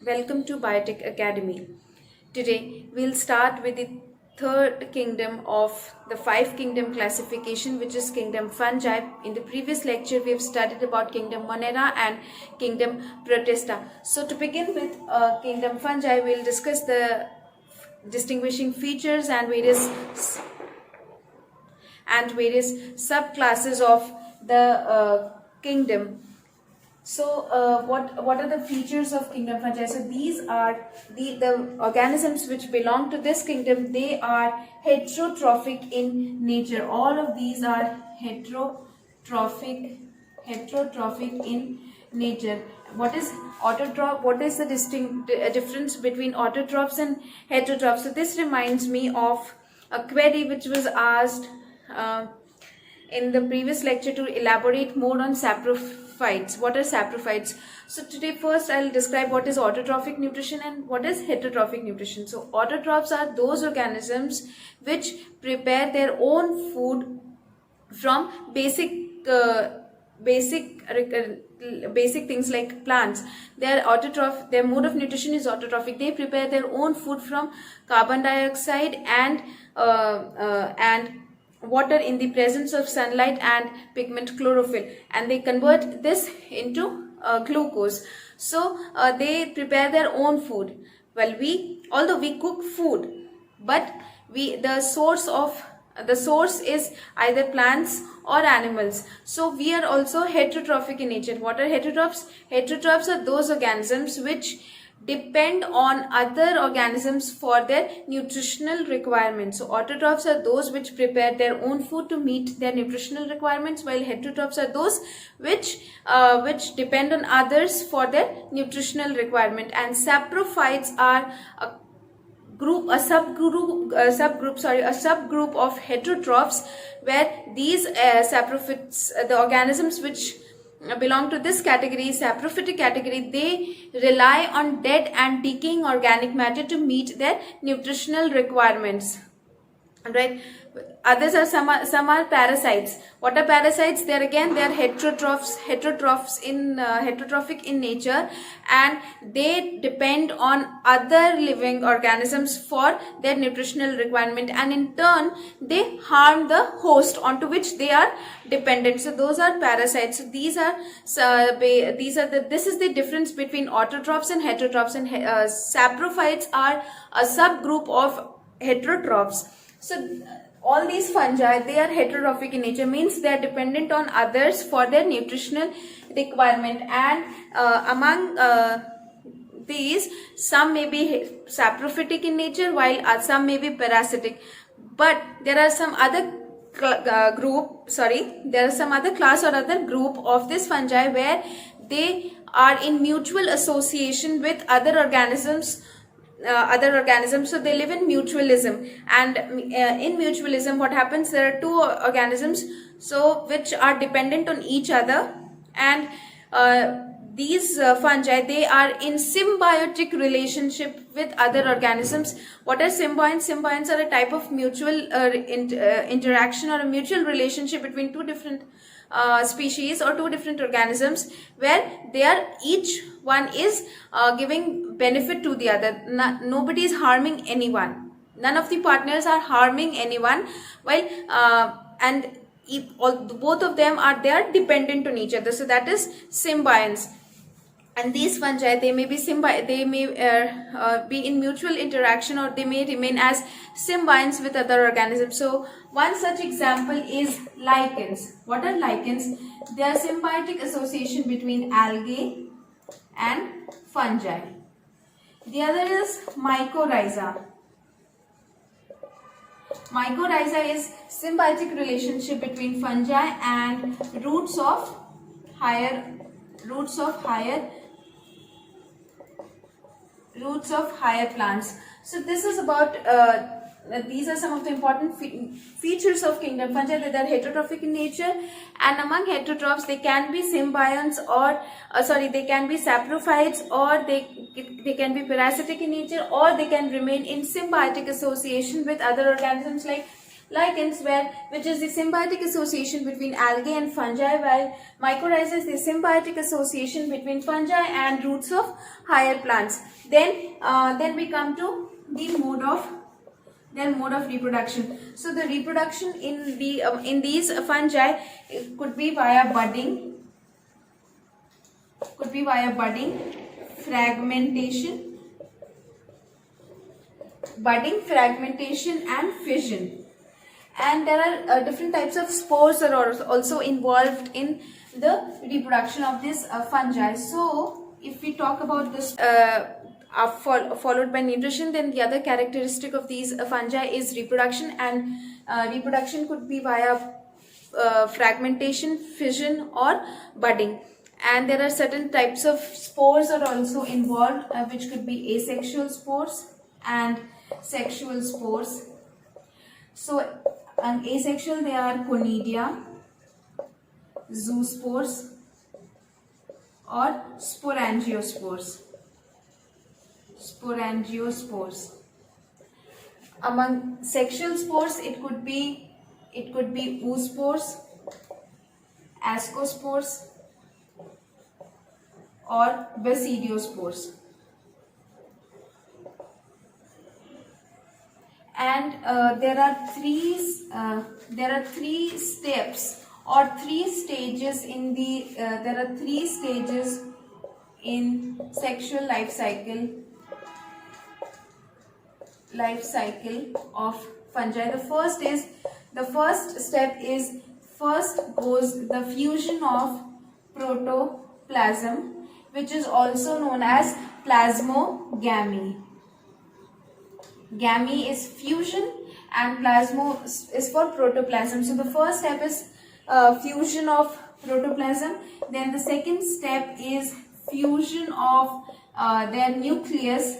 Welcome to Biotech Academy. Today we'll start with the third kingdom of the five kingdom classification, which is kingdom fungi. In the previous lecture we have studied about kingdom Monera and kingdom Protista. So to begin with kingdom fungi, we'll discuss the distinguishing features and various subclasses of the kingdom. So what are the features of kingdom fungi? So these are the organisms which belong to this kingdom. They are heterotrophic in nature. All of these are heterotrophic in nature. What is autotroph? What is the difference between autotrophs and heterotrophs? So this reminds me of a query which was asked in the previous lecture to elaborate more on saprophytes. What are saprophytes? So today first I'll describe what is autotrophic nutrition and what is heterotrophic nutrition. So autotrophs are those organisms which prepare their own food from basic things like plants. Their mode of nutrition is autotrophic. They prepare their own food from carbon dioxide and water in the presence of sunlight and pigment chlorophyll, and they convert this into glucose. So they prepare their own food. Well, although we cook food, but the source is either plants or animals. So we are also heterotrophic in nature. What are heterotrophs? Heterotrophs are those organisms which depend on other organisms for their nutritional requirements. So autotrophs are those which prepare their own food to meet their nutritional requirements, while heterotrophs are those which depend on others for their nutritional requirement. And saprophytes are a subgroup of heterotrophs, where these saprophytes, the organisms which belong to this category, saprophytic category, they rely on dead and decaying organic matter to meet their nutritional requirements. Right? Others are some are parasites. What are parasites? They are heterotrophic in nature, and they depend on other living organisms for their nutritional requirement, and in turn they harm the host onto which they are dependent. So those are parasites. So this is the difference between autotrophs and heterotrophs, and saprophytes are a subgroup of heterotrophs. So all these fungi, they are heterotrophic in nature, means they are dependent on others for their nutritional requirement, and among these, some may be saprophytic in nature while some may be parasitic. But there are some other class or other group of this fungi where they are in mutual association with other organisms. So they live in mutualism, and in mutualism what happens, there are two organisms which are dependent on each other, and these fungi, they are in symbiotic relationship with other organisms. What are symbionts? Symbionts are a type of mutual interaction or a mutual relationship between two different species or two different organisms, where each one is giving benefit to the other. Nobody is harming anyone. None of the partners are harming anyone, while both of them are dependent on each other. So that is symbionts. And these fungi, they may be in mutual interaction, or they may remain as symbionts with other organisms. So one such example is lichens. What are lichens? They are symbiotic association between algae and fungi. The other is mycorrhiza. Mycorrhiza is symbiotic relationship between fungi and roots of higher plants. So this is about these are some of the important features of kingdom fungi, that they are heterotrophic in nature, and among heterotrophs they can be symbionts, or they can be saprophytes, or they can be parasitic in nature, or they can remain in symbiotic association with other organisms like Lichens, which is the symbiotic association between algae and fungi, while mycorrhiza is the symbiotic association between fungi and roots of higher plants. Then we come to the mode of reproduction. So the reproduction in these fungi could be via budding, fragmentation, and fission. And there are different types of spores that are also involved in the reproduction of this fungi. So if we talk about this followed by nutrition, then the other characteristic of these fungi is reproduction, and reproduction could be via fragmentation, fission, or budding. And there are certain types of spores are also involved, which could be asexual spores and sexual spores. So asexual, they are conidia, zoospores, or sporangiospores. Among sexual spores, it could be oospores, ascospores, or basidiospores. And there are three steps or 3 stages in the there are 3 stages in sexual life cycle of fungi. The first step is goes the fusion of protoplasm, which is also known as plasmogamy. Gamy is fusion and plasmo is for protoplasm. So the first step is fusion of protoplasm. Then the second step is fusion of their nucleus,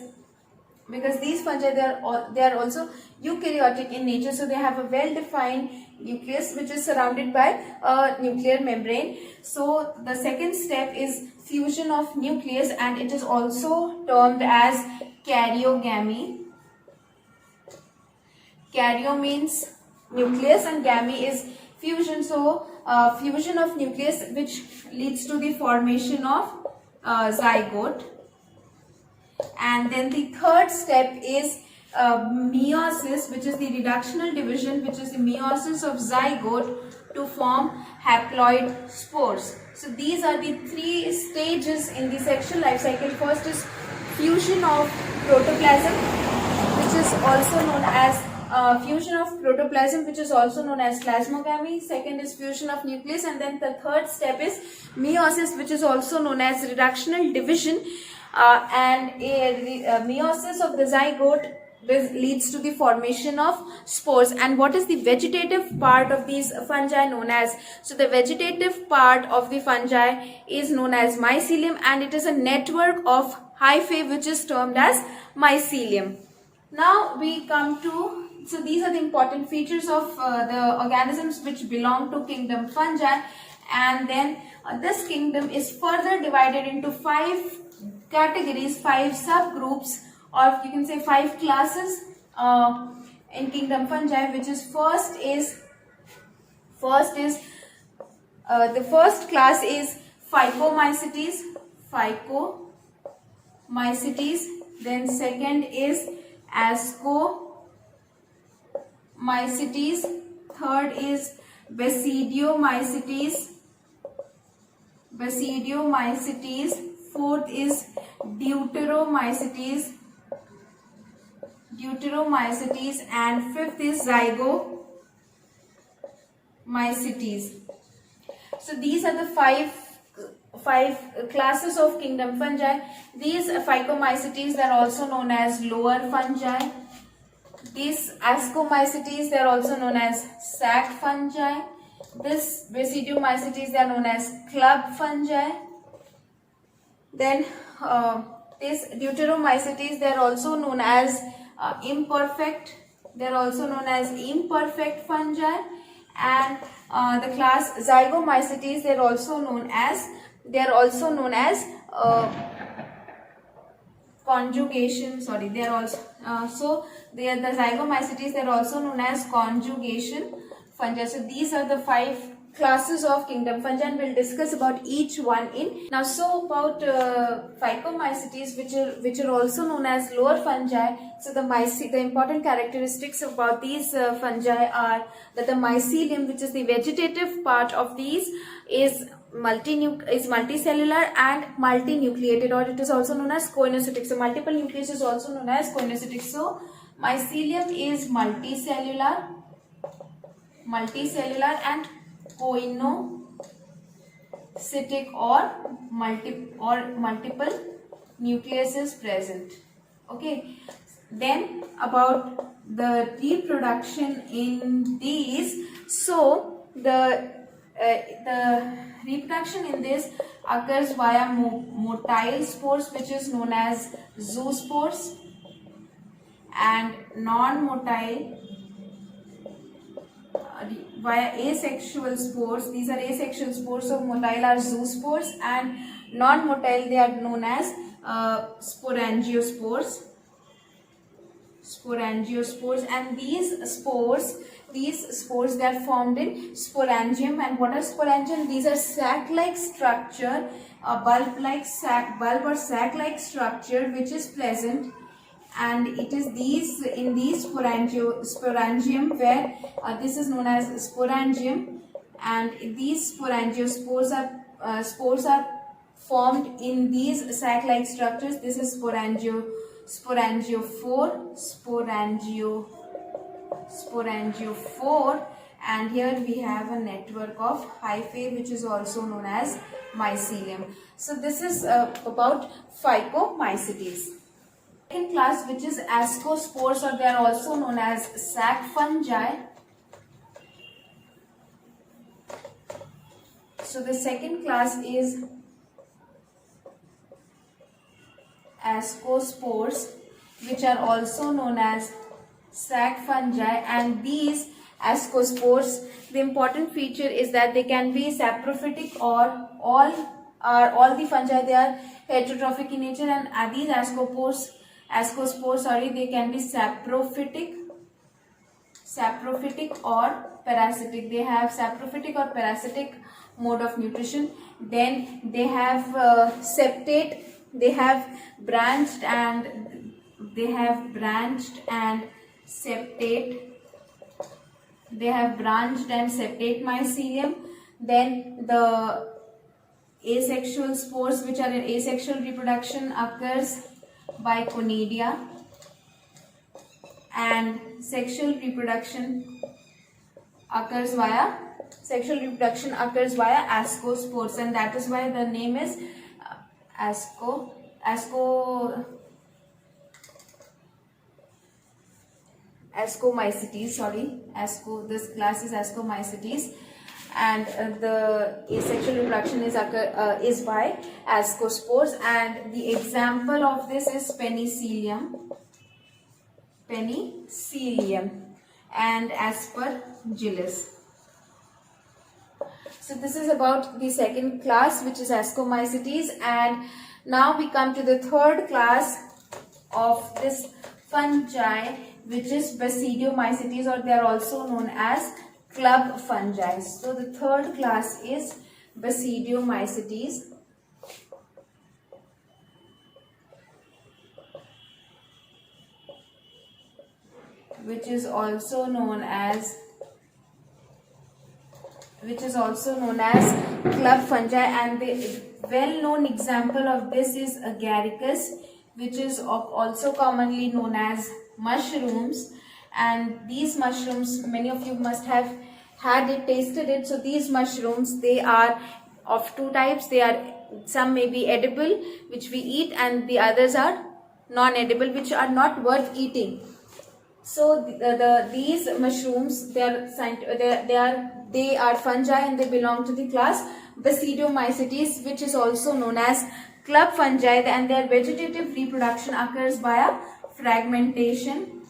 because these fungi they are also eukaryotic in nature, so they have a well defined nucleus which is surrounded by a nuclear membrane. So the second step is fusion of nucleus, and it is also termed as karyogamy. Karyo means nucleus and gamy is fusion. So fusion of nucleus, which leads to the formation of zygote. And then the third step is meiosis, which is the reductional division, which is the meiosis of zygote to form haploid spores. So these are the 3 stages in the sexual life cycle. First is fusion of protoplasm, which is also known as plasmogamy. Second is fusion of nucleus, and then the third step is meiosis, which is also known as reductional division. Meiosis of the zygote leads to the formation of spores. And what is the vegetative part of these fungi known as? So the vegetative part of the fungi is known as mycelium, and it is a network of hyphae which is termed as mycelium. Now we come to, so these are the important features of the organisms which belong to kingdom fungi, and then this kingdom is further divided into 5 categories, 5 subgroups, or you can say 5 classes in kingdom fungi, which is the first class is Phycomycetes. Then second is Ascomycetes. Third is Basidiomycetes. Fourth is Deuteromycetes, and fifth is Zygomycetes. So these are the five classes of kingdom fungi. These Phycomycetes, they are also known as lower fungi. These Ascomycetes, they are also known as sac fungi. This Basidiomycetes, they are known as club fungi. Then this Deuteromycetes, they are also known as imperfect. They are also known as imperfect fungi. And the class Zygomycetes, they are also known as conjugation, sorry, they are also so they are the zygomycetes, they are also known as conjugation fungi. So these are the 5 classes of kingdom fungi, and we'll discuss about each one in now. So about phycomycetes, which are also known as lower fungi. So the important characteristics about these fungi are that the mycelium, which is the vegetative part of these, is multicellular and multinucleated, or it is also known as coinocytic. So multiple nucleus is also known as coinocytic. So mycelium is multicellular and coinocytic, or multiple nucleus is present. Okay, then about the reproduction in these. So the reproduction in this occurs via motile spores, which is known as zoospores, and non-motile via asexual spores. These are asexual spores. So motile are zoospores, and non-motile they are known as sporangiospores. And these spores they are formed in sporangium. And what are sporangium? These are sac-like structure, a bulb or sac-like structure which is present, and it is in these sporangium where this is known as sporangium, and these sporangiospores are formed in these sac-like structures. This is sporangiophore, and here we have a network of hyphae, which is also known as mycelium. So this is about phycomycetes. Second class, which is ascospores, or they are also known as sac fungi. So the second class is ascospores, which are also known as sac fungi. And these ascospores, the important feature is that they can be saprophytic, or all the fungi they are heterotrophic in nature, and these ascospores they can be saprophytic or parasitic. They have saprophytic or parasitic mode of nutrition. Then they have septate. They have branched and septate. They have branched and septate mycelium. Then the asexual spores, which are in asexual reproduction, occurs by conidia, and sexual reproduction occurs via ascospores, and that is why the name is ascomycetes. This class is ascomycetes, and the asexual reproduction is by ascospores, and the example of this is penicillium and aspergillus. So this is about the second class, which is ascomycetes. And now we come to the third class of this fungi, which is basidiomycetes, or they are also known as club fungi. So the third class is basidiomycetes, which is also known as club fungi, and the well-known example of this is agaricus, which is also commonly known as mushrooms. And these mushrooms, many of you must have tasted it. So these mushrooms, they are of two types. Some may be edible, which we eat, and the others are non-edible, which are not worth eating. So these mushrooms, they are fungi, and they belong to the class Basidiomycetes, which is also known as club fungi, and their vegetative reproduction occurs via fragmentation.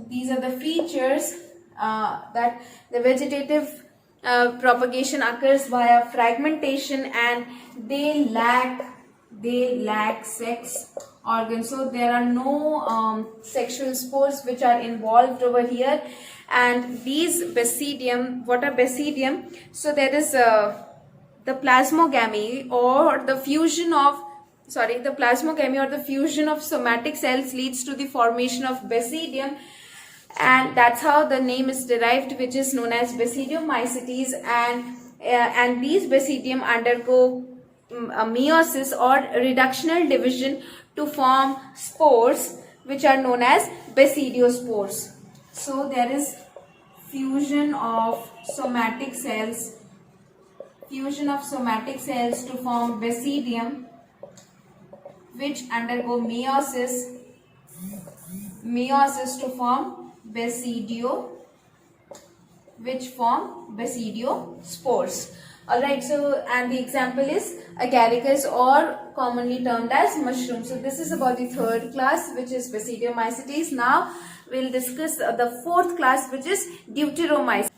These are the features that the vegetative propagation occurs via fragmentation, and they lack they lack sex organs. So there are no sexual spores which are involved over here. And these basidium, what are basidium? So there is the plasmogamy or the fusion of the plasmogamy or the fusion of somatic cells leads to the formation of basidium, and that's how the name is derived, which is known as basidiomycetes. And these basidium undergo meiosis or reductional division to form spores, which are known as basidiospores. So there is fusion of somatic cells to form basidium, which undergo meiosis to form basidiospores. Alright, so and the example is agaricus, or commonly termed as mushroom. So this is about the third class, which is basidiomycetes. Now we'll discuss the fourth class, which is deuteromycetes.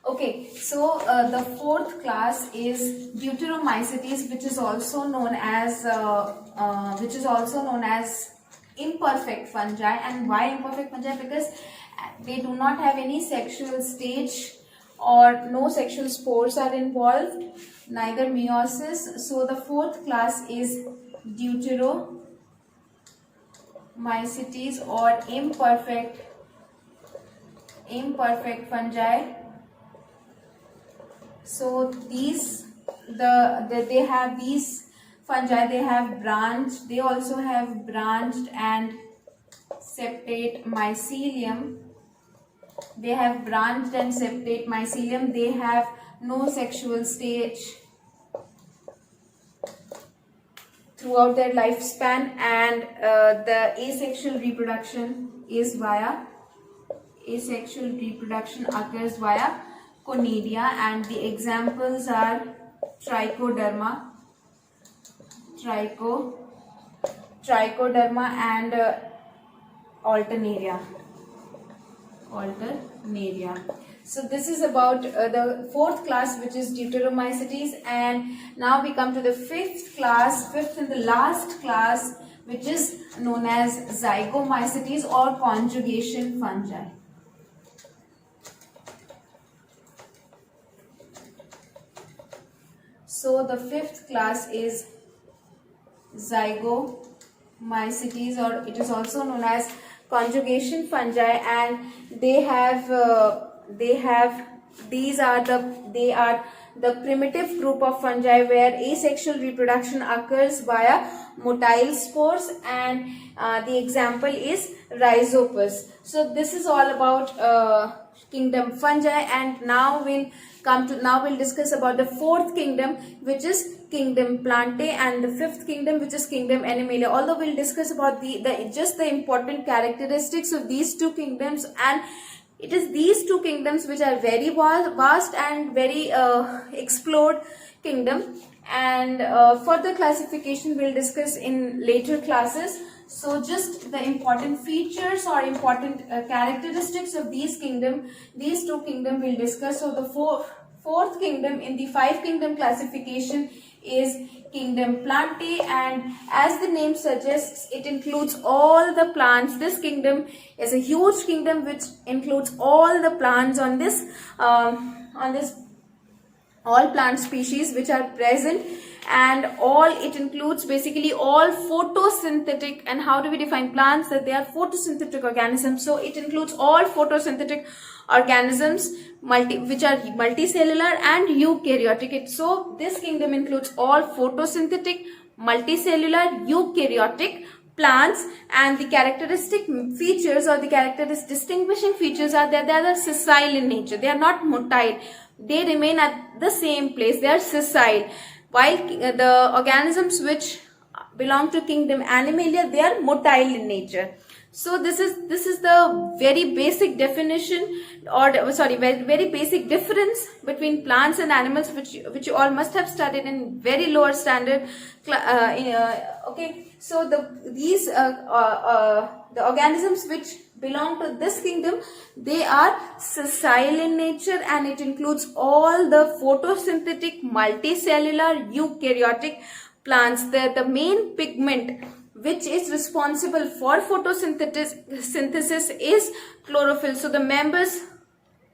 Okay, so the fourth class is deuteromycetes, which is also known as imperfect fungi. And why imperfect fungi? Because they do not have any sexual stage, or no sexual spores are involved, neither meiosis. So the fourth class is deuteromycetes or imperfect fungi. So these they have these fungi, they also have branched and septate mycelium. They have branched and septate mycelium. They have no sexual stage throughout their lifespan, and the asexual reproduction occurs via conidia, and the examples are trichoderma and alternaria. So this is about the fourth class, which is deuteromycetes. And now we come to the fifth and the last class, which is known as zygomycetes or conjugation fungi. So the fifth class is zygomycetes, or it is also known as conjugation fungi, and they are the primitive group of fungi where asexual reproduction occurs via motile spores, and the example is Rhizopus. So this is all about kingdom fungi, and now we'll discuss about the fourth kingdom, which is kingdom Plantae, and the fifth kingdom, which is kingdom Animalia. Although we'll discuss about the important characteristics of these two kingdoms, and it is these two kingdoms which are very vast and very explored kingdom, and further classification we'll discuss in later classes. So just the important features or important characteristics of these two kingdom we'll discuss. So the fourth kingdom in the 5 kingdom classification is kingdom Plantae, and as the name suggests, it includes all the plants. This kingdom is a huge kingdom which includes all the plants on this all plant species which are present, and it includes basically all photosynthetic. And how do we define plants? That they are photosynthetic organisms. So it includes all photosynthetic organisms which are multicellular and eukaryotic. So this kingdom includes all photosynthetic, multicellular, eukaryotic plants, and the characteristic features or the distinguishing features are that they are sessile in nature. They are not motile. They remain at the same place. They are sessile. While the organisms which belong to kingdom Animalia, they are motile in nature. So this is the very basic definition, or sorry, very basic difference between plants and animals, which you all must have studied in very lower standard. Okay, so the organisms which belong to this kingdom, they are sessile in nature, and it includes all the photosynthetic multicellular eukaryotic plants. The main pigment which is responsible for photosynthesis is chlorophyll. So the members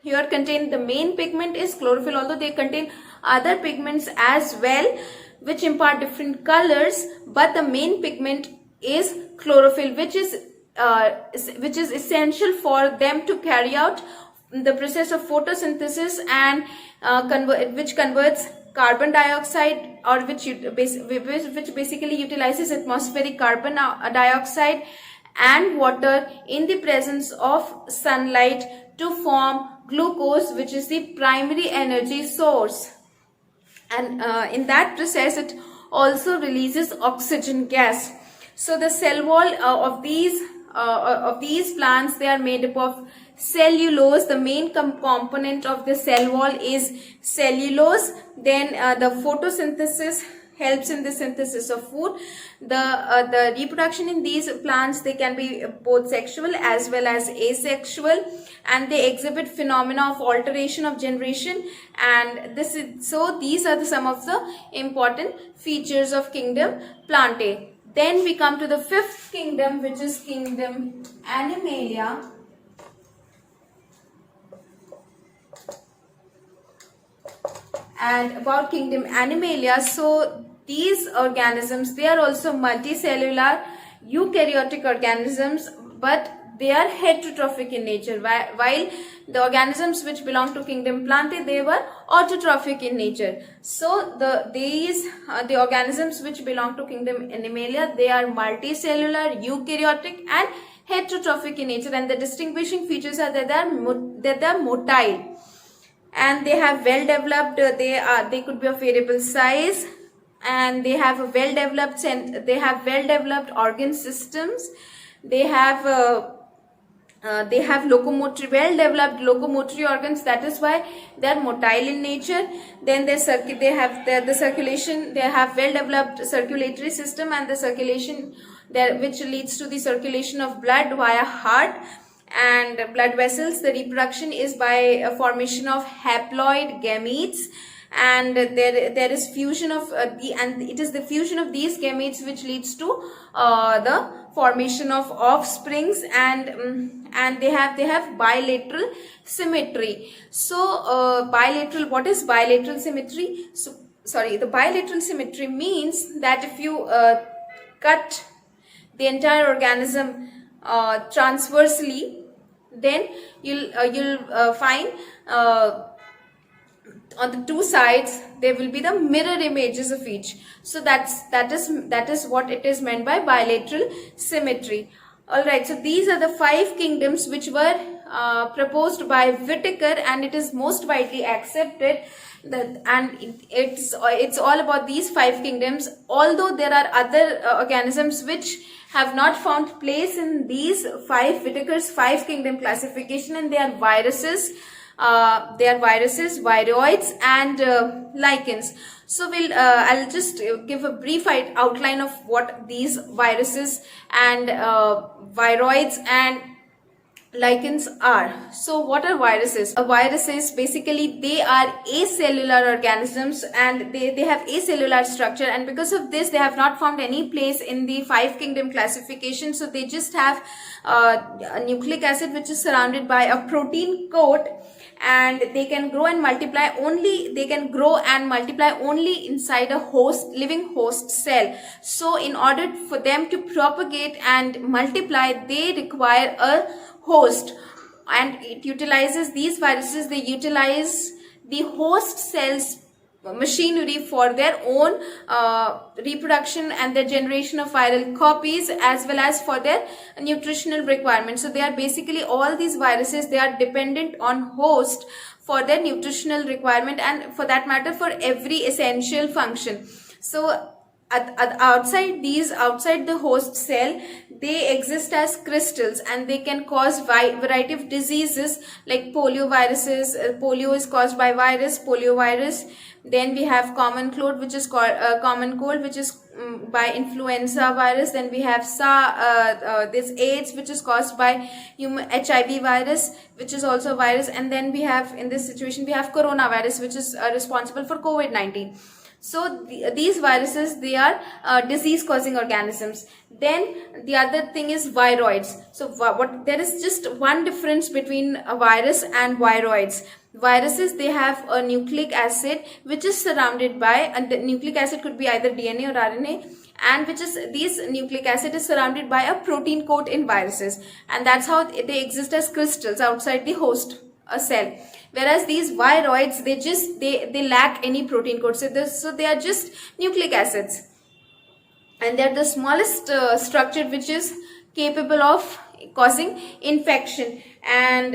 here contain, the main pigment is chlorophyll, although they contain other pigments as well which impart different colors, but the main pigment is chlorophyll, which is essential for them to carry out the process of photosynthesis, and which converts carbon dioxide, or which basically utilizes atmospheric carbon dioxide and water in the presence of sunlight to form glucose, which is the primary energy source. And in that process it also releases oxygen gas. So the cell wall of these plants, they are made up of cellulose. The main component of the cell wall is cellulose. Then the photosynthesis helps in the synthesis of food. The reproduction in these plants, they can be both sexual as well as asexual, and they exhibit phenomena of alteration of generation. And these are some of the important features of kingdom Plantae. Then we come to the fifth kingdom, which is kingdom Animalia. And about kingdom Animalia, so these organisms, they are also multicellular eukaryotic organisms, but they are heterotrophic in nature, while the organisms which belong to kingdom Plantae, they were autotrophic in nature. So the organisms which belong to kingdom Animalia, they are multicellular, eukaryotic and heterotrophic in nature, and the distinguishing features are that they are motile, and they have well developed, they could be of variable size, and they have a well developed organ systems. They have well developed locomotory organs. That is why they are motile in nature. Then they have the circulation. They have well developed circulatory system, and the circulation there, which leads to the circulation of blood via heart and blood vessels. The reproduction is by a formation of haploid gametes, and there is fusion of it is the fusion of these gametes which leads to the formation of offsprings, and they have bilateral symmetry. So what is bilateral symmetry? So sorry, the bilateral symmetry means that if you cut the entire organism transversely, then you'll find on the two sides there will be the mirror images of each. So that is what it is meant by bilateral symmetry. All right, so these are the 5 kingdoms which were proposed by Whittaker, and it is most widely accepted that, and it's all about these 5 kingdoms. Although there are other organisms which have not found place in these Whittaker's 5 kingdom classification, and they are viruses. Viroids, and lichens. So I'll just give a brief outline of what these viruses and viroids and lichens are. So what are viruses? Viruses, basically they are acellular organisms, and they have acellular structure, and because of this they have not found any place in the 5 kingdom classification. So they just have a nucleic acid which is surrounded by a protein coat, and they can grow and multiply only inside a living host cell. So in order for them to propagate and multiply, they require a host, and it utilizes these viruses. They utilize the host cells machinery for their own reproduction and the generation of viral copies, as well as for their nutritional requirements. So they are basically, all these viruses, they are dependent on host for their nutritional requirement, and for that matter for every essential function. So outside the host cell, they exist as crystals, and they can cause variety of diseases like polioviruses. Polio is caused by poliovirus. Then we have common cold, which is called common cold, which is by influenza virus. Then we have this AIDS, which is caused by HIV virus, which is also a virus. And then we have, in this situation, we have coronavirus, which is responsible for COVID-19. So these viruses, they are disease causing organisms. Then the other thing is viroids. So there is just one difference between a virus and viroids. Viruses, they have a nucleic acid which is surrounded by, and the nucleic acid could be either DNA or RNA, and these nucleic acid is surrounded by a protein coat in viruses, and that's how they exist as crystals outside the host cell. Whereas these viroids, they lack any protein coat, so they are just nucleic acids, and they're the smallest structure which is capable of causing infection, and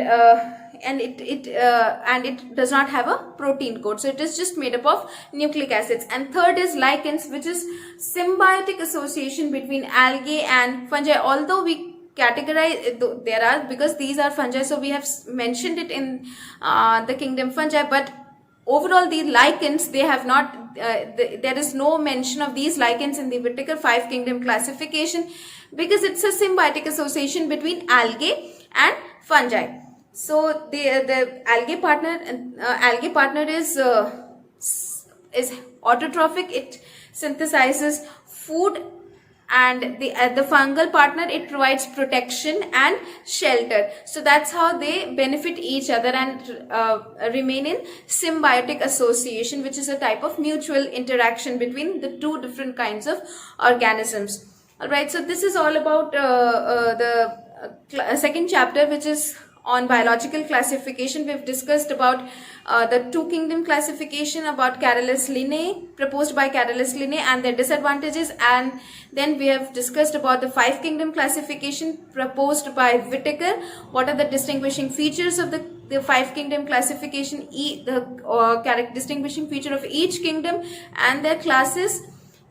it does not have a protein coat, so it is just made up of nucleic acids. And third is lichens, which is symbiotic association between algae and fungi. Although we categorize, there are, because these are fungi, so we have mentioned it in the kingdom fungi, but overall the lichens, they have not there is no mention of these lichens in the Whittaker 5 kingdom classification, because it's a symbiotic association between algae and fungi. So the algae partner is autotrophic, it synthesizes food, and the fungal partner, it provides protection and shelter. So that's how they benefit each other and remain in symbiotic association, which is a type of mutual interaction between the two different kinds of organisms. All right, so this is all about the second chapter, which is on biological classification. We've discussed about the two kingdom classification, about Carolus Linnaeus, proposed by Carolus Linnaeus, and their disadvantages, and then we have discussed about the 5 kingdom classification proposed by Whittaker. What are the distinguishing features of the 5 kingdom classification, the distinguishing feature of each kingdom and their classes.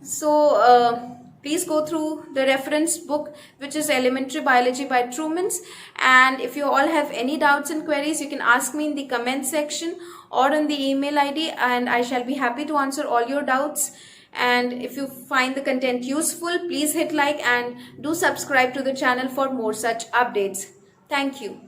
So please go through the reference book, which is Elementary Biology by Trumans. And if you all have any doubts and queries, you can ask me in the comment section or on the email ID, and I shall be happy to answer all your doubts. And if you find the content useful, please hit like and do subscribe to the channel for more such updates. Thank you.